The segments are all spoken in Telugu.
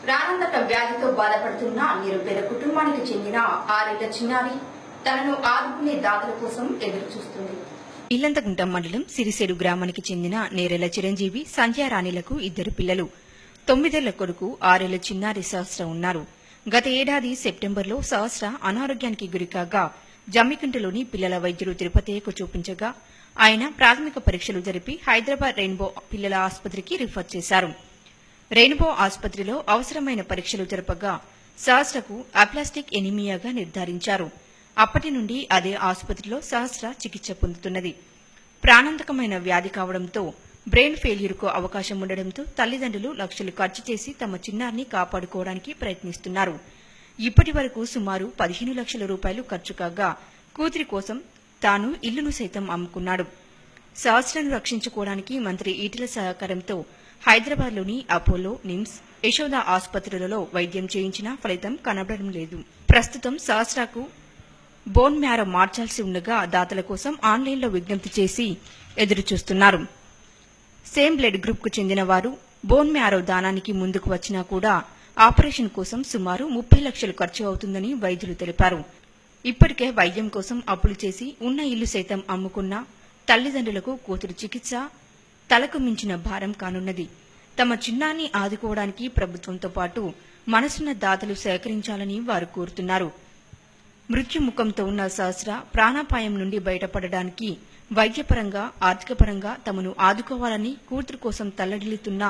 ప్రాణాంతక వ్యాధితో బాధపడుతున్న నిరుపేద కుటుంబానికి చెందిన 6 ఏళ్ల చిన్నారి తనను ఆదుకునే దాతల కోసం ఎదురు చూస్తుంది. ఇల్లంతకుంట మండలం సిరిసేడు గ్రామానికి చెందిన నేరెల చిరంజీవి సంధ్యారాణిలకు 2 పిల్లలు. 9 ఏళ్ల కొడుకు 6 ఏళ్ల చిన్నారి సహస్ర ఉన్నారు. గత ఏడాది సెప్టెంబర్లో సహస్ర అనారోగ్యానికి గురికాగా జమ్మికుంటలోని పిల్లల వైద్యులు తిరుపతికు చూపించగా ఆయన ప్రాథమిక పరీక్షలు జరిపి హైదరాబాద్ రెయిన్బో పిల్లల ఆసుపత్రికి రిఫర్ చేశారు. రెయిన్బో ఆసుపత్రిలో అవసరమైన పరీక్షలు జరపగా సహస్రకు అప్లాస్టిక్ ఎనీమియాగా నిర్ధారించారు. అప్పటి నుండి అదే ఆసుపత్రిలో సహస్ర చికిత్స పొందుతున్నది. ప్రాణాంతకమైన వ్యాధి కావడంతో బ్రెయిన్ ఫెయిల్యూర్కు అవకాశం ఉండడంతో తల్లిదండ్రులు లక్షలు ఖర్చు చేసి తమ చిన్నారిని కాపాడుకోవడానికి ప్రయత్నిస్తున్నారు. ఇప్పటి వరకు సుమారు 15 లక్షల రూపాయలు ఖర్చు కాగా కూతురి కోసం తాను ఇల్లును సైతం అమ్ముకున్నాడు. సహస్రను రక్షించుకోవడానికి మంత్రి ఈటెల సహకారంతో హైదరాబాద్లోని అపోలో, నిమ్స్, యశోద ఆసుపత్రులలో వైద్యం చేయించినా ఫలితం కనబడడం లేదు. ప్రస్తుతం సహస్రకు బోన్ మ్యారో మార్చాల్సి ఉండగా దాతల కోసం ఆన్లైన్లో విజ్ఞప్తి చేసి ఎదురుచూస్తున్నారు. సేమ్ బ్లడ్ గ్రూప్కు చెందిన వారు బోన్ మ్యారో దానానికి ముందుకు వచ్చినా కూడా ఆపరేషన్ కోసం సుమారు 30 లక్షలు ఖర్చు అవుతుందని వైద్యులు తెలిపారు. ఇప్పటికే వైద్యం కోసం అప్పులు చేసి ఉన్న ఇల్లు సైతం అమ్ముకున్న తల్లిదండ్రులకు కూతురు చికిత్స తలకు మించిన భారం కానున్నది. తమ చిన్నాన్ని ఆదుకోవడానికి ప్రభుత్వంతో పాటు మనసున్న దాతలు సహకరించాలని వారు కోరుతున్నారు. మృత్యుముఖంతో ఉన్న సహస్ర ప్రాణాపాయం నుండి బయటపడడానికి వైద్యపరంగా, ఆర్థికపరంగా తమను ఆదుకోవాలని కూతురు కోసం తల్లడిల్లుతున్న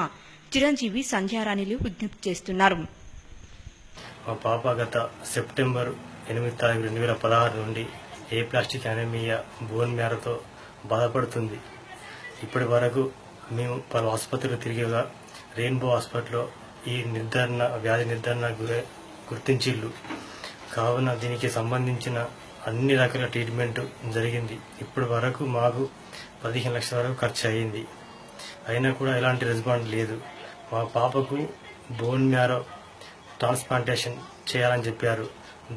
చిరంజీవి సంధ్యారాణిలు విజ్ఞప్తి చేస్తున్నారు. మా పాప గత సెప్టెంబర్ 8 తారీఖు 2016 నుండి ప్లాస్టిక్ అనీమియా బోన్ మ్యారోతో బాధపడుతుంది. ఇప్పటి వరకు మేము పలు ఆసుపత్రులు తిరిగేగా రెయిన్బో హాస్పిటల్లో ఈ వ్యాధి నిర్ధారణ గుర్తించిళ్ళు కావున దీనికి సంబంధించిన అన్ని రకాల ట్రీట్మెంట్ జరిగింది. ఇప్పటి వరకు మాకు 15 లక్షల వరకు ఖర్చు అయింది. అయినా కూడా ఎలాంటి రెస్పాన్స్ లేదు. మా పాపకు బోన్ మ్యారో ట్రాన్స్ప్లాంటేషన్ చేయాలని చెప్పారు.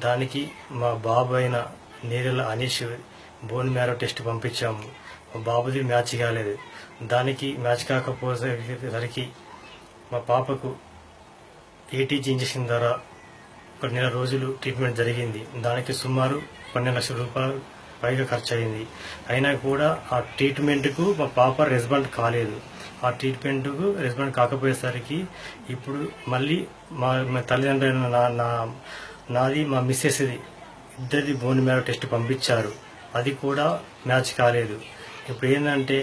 దానికి మా బాబు అయిన Nerela Anish bone marrow test పంపించాము. మా బాబుది మ్యాచ్ కాలేదు. దానికి మ్యాచ్ కాకపోయేసరికి మా పాపకు ఏటీజీ ఇంజెక్షన్ ద్వారా 1 నెల రోజులు ట్రీట్మెంట్ జరిగింది. దానికి సుమారు 12 లక్షల రూపాయలు పైగా ఖర్చు అయింది. అయినా కూడా ఆ ట్రీట్మెంట్కు మా పాప రెస్పాండ్ కాలేదు. ఆ ట్రీట్మెంట్కు రెస్పాండ్ కాకపోయేసరికి ఇప్పుడు మళ్ళీ మా తల్లిదండ్రులైన నాది మా మిస్సెస్ది ఇద్దరిది బోన్ మ్యారో టెస్ట్ పంపించారు. అది కూడా మ్యాచ్ కాలేదు. ఇప్పుడు ఏంటంటే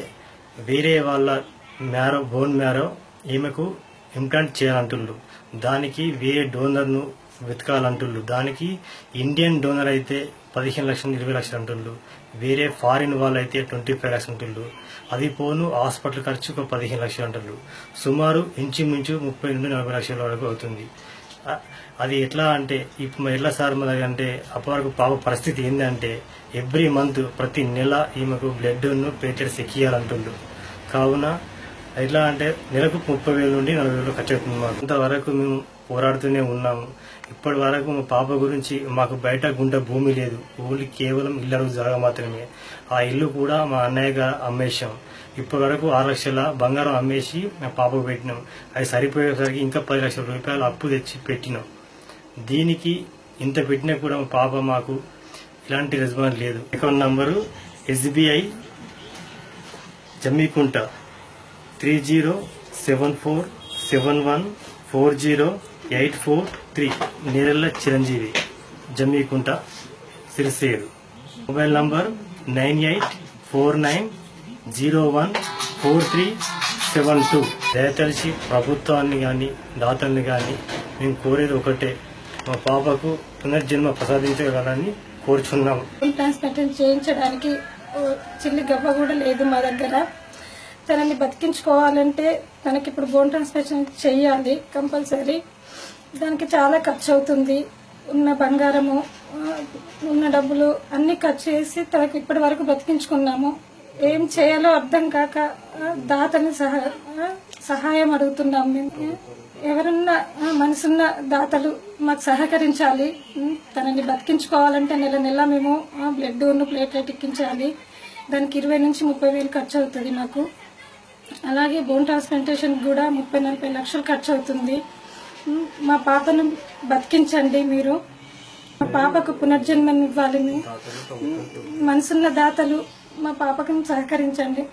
వేరే వాళ్ళ బోన్ మ్యారో ఈమెకు ఇంప్లాంట్ చేయాలంటున్నారు. దానికి వేరే డోనర్ను వెతకాలంటున్నారు. దానికి ఇండియన్ డోనర్ అయితే 15 లక్షలు 20 లక్షలు అంటున్నారు. వేరే ఫారిన్ వాళ్ళు అయితే 25 లక్షలు అంటున్నారు. అది పోను హాస్పిటల్ ఖర్చు 15 లక్షలు అంటున్నారు. సుమారు ఇంచుమించు 30 నుండి 40 లక్షల వరకు అవుతుంది. అది ఎట్లా అంటే ఇప్పుడు ఎట్లా సార్ మరి అంటే అప్పటివరకు పాప పరిస్థితి ఏంటంటే ఎవ్రీ మంత్ ప్రతి నెల ఈమెకు బ్లడ్ను ప్లేటెట్స్ ఎక్కియాలంటుండ్రు. కావున ఎట్లా అంటే నెలకు 30,000 నుండి 40,000 ఖర్చు అవుతుంది. మాకు ఇంతవరకు మేము పోరాడుతూనే ఉన్నాము. ఇప్పటి వరకు మా పాప గురించి మాకు బయట గుంట భూమి లేదు. ఓన్లీ కేవలం ఇల్లు జాగా మాత్రమే. ఆ ఇల్లు కూడా మా అన్నయ్య గారు అమ్మేశాం. ఇప్పటి వరకు 6 లక్షల బంగారం అమ్మేసి మా పాపకు పెట్టినాం. అది సరిపోయేసరికి ఇంకా 10 లక్షల రూపాయలు అప్పు తెచ్చి పెట్టినాం. దీనికి ఇంత పెట్టినా కూడా మా పాప మాకు ఇలాంటి రెస్పాన్స్ లేదు. Account number SBI Jammikunta 3074714083 Nerella Chiranjeevi Jammikunta Sirisedu. Mobile number 9849014372. దయతలిచి ప్రభుత్వాన్ని కానీ దాతల్ని కానీ మేము కోరేది ఒకటే, మా పాపకు పునర్జన్మ ప్రసాదించగలని కోరుచున్నాము. ట్రాన్స్ప్లాంటేషన్ చేయించడానికి చిల్లి గవ్వ కూడా లేదు మా దగ్గర. తనని బతికించుకోవాలంటే తనకి ఇప్పుడు బోన్ ట్రాన్స్ప్లాంటేషన్ చేయాలి కంపల్సరీ. దానికి చాలా ఖర్చు అవుతుంది. ఉన్న బంగారము, ఉన్న డబ్బులు అన్ని ఖర్చు చేసి తనకి ఇప్పటి వరకు బతికించుకున్నాము. ఏం చేయాలో అర్థం కాక దాతని సహాయం అడుగుతున్నాం. మేము ఎవరున్నా మనసున్న దాతలు మాకు సహకరించాలి. తనని బతికించుకోవాలంటే నెల నెల మేము బ్లడ్ ప్లేట్లెట్ ఎక్కించాలి. దానికి 20 నుంచి 30,000 ఖర్చు అవుతుంది మాకు. అలాగే బోన్ ట్రాన్స్ప్లాంటేషన్ కూడా 30-40 లక్షలు ఖర్చు అవుతుంది. మా పాపను బతికించండి. మీరు మా పాపకు పునర్జన్మనివ్వాలి. మనసున్న దాతలు మా పాపకు సహకరించండి.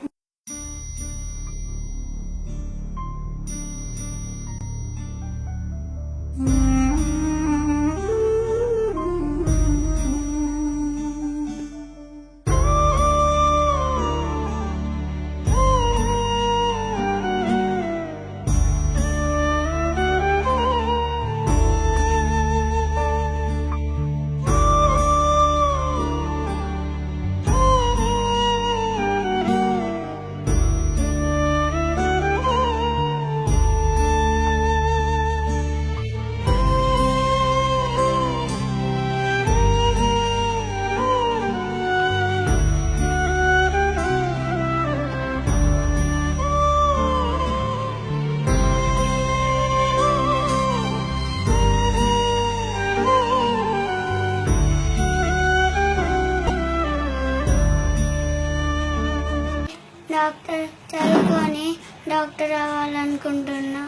చదువుకొని డాక్టర్ అవ్వాలనుకుంటున్నా.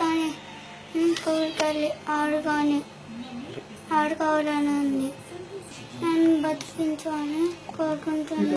కానీ స్కూల్కి వెళ్ళి ఆడుకోవాలని ఉంది. నన్ను బతికించు అని కోరుకుంటున్నా.